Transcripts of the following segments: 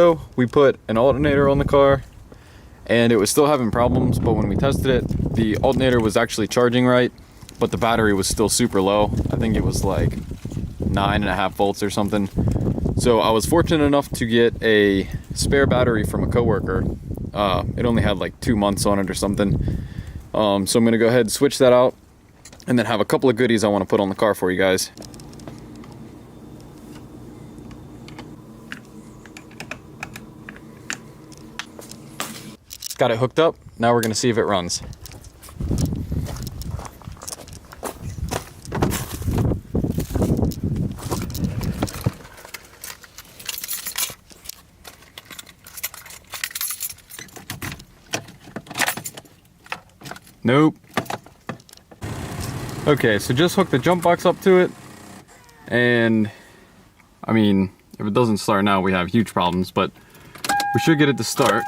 So we put an alternator on the car and it was still having problems, but when we tested it, the alternator was actually charging right, but the battery was still super low. I think it was like 9.5 volts or something. So I was fortunate enough to get a spare battery from a coworker. It only had like 2 months on it or something. So I'm gonna go ahead and switch that out and then have a couple of goodies I want to put on the car for you guys. Got it hooked up. Now we're gonna see if it runs. Nope. Okay, so just hook the jump box up to it, and I mean, if it doesn't start now, we have huge problems, but we should get it to start.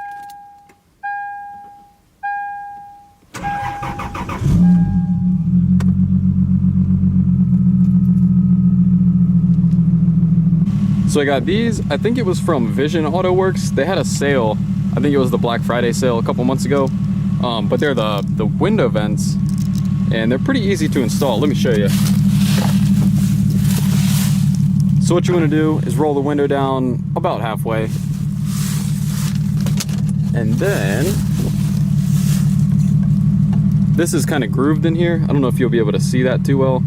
So I got these, I think it was from Vision Auto Works. They had a sale, I think it was the Black Friday sale a couple months ago. But they're the window vents, and they're pretty easy to install. Let me show you. So what you want to do is roll the window down about halfway. And then, this is kind of grooved in here. I don't know if you'll be able to see that too well,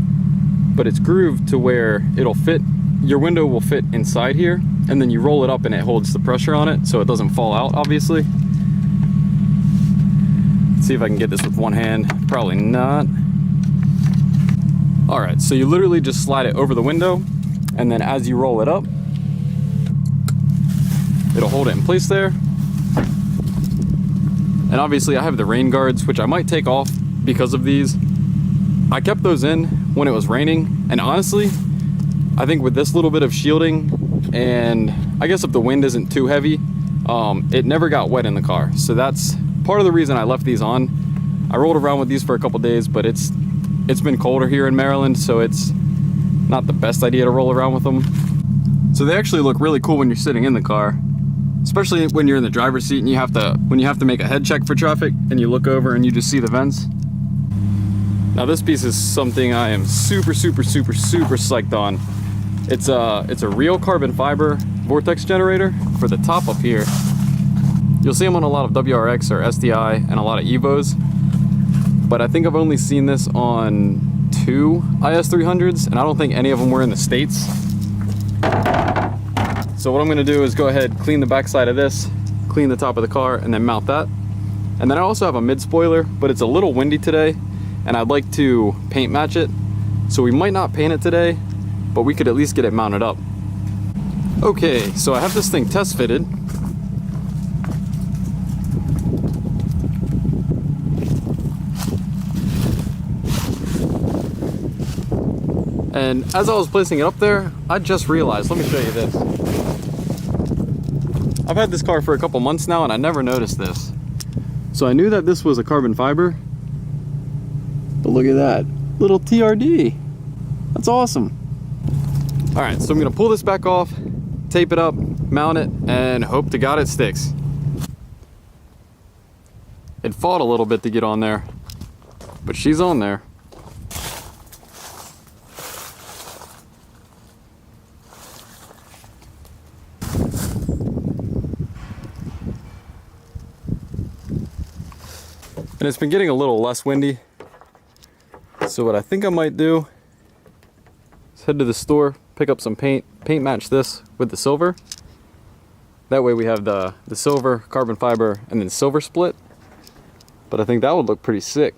but it's grooved to where it'll fit. Your window will fit inside here, and then you roll it up and it holds the pressure on it so it doesn't fall out, obviously. Let's see if I can get this with one hand. Probably not. All right, so you literally just slide it over the window, and then as you roll it up, it'll hold it in place there. And obviously I have the rain guards, which I might take off because of these. I kept those in when it was raining, and honestly, I think with this little bit of shielding, and I guess if the wind isn't too heavy, it never got wet in the car. So that's part of the reason I left these on. I rolled around with these for a couple days, but it's been colder here in Maryland, so it's not the best idea to roll around with them. So they actually look really cool when you're sitting in the car, especially when you're in the driver's seat and when you have to make a head check for traffic and you look over and you just see the vents. Now this piece is something I am super psyched on. It's a real carbon fiber Vortex generator for the top up here. You'll see them on a lot of WRX or STI and a lot of Evos, but I think I've only seen this on 2 IS300s, and I don't think any of them were in the States. So what I'm gonna do is go ahead, clean the back side of this, clean the top of the car, and then mount that. And then I also have a mid spoiler, but it's a little windy today, and I'd like to paint match it. So we might not paint it today, but we could at least get it mounted up. Okay, so I have this thing test fitted. And as I was placing it up there, I just realized, let me show you this. I've had this car for a couple months now and I never noticed this. So I knew that this was a carbon fiber, but look at that, little TRD. That's awesome. All right, so I'm gonna pull this back off, tape it up, mount it, and hope to God it sticks. It fought a little bit to get on there, but she's on there. And it's been getting a little less windy. So what I think I might do is head to the store, pick up some paint match this with the silver. That way we have the silver, carbon fiber, and then silver split. But I think that would look pretty sick.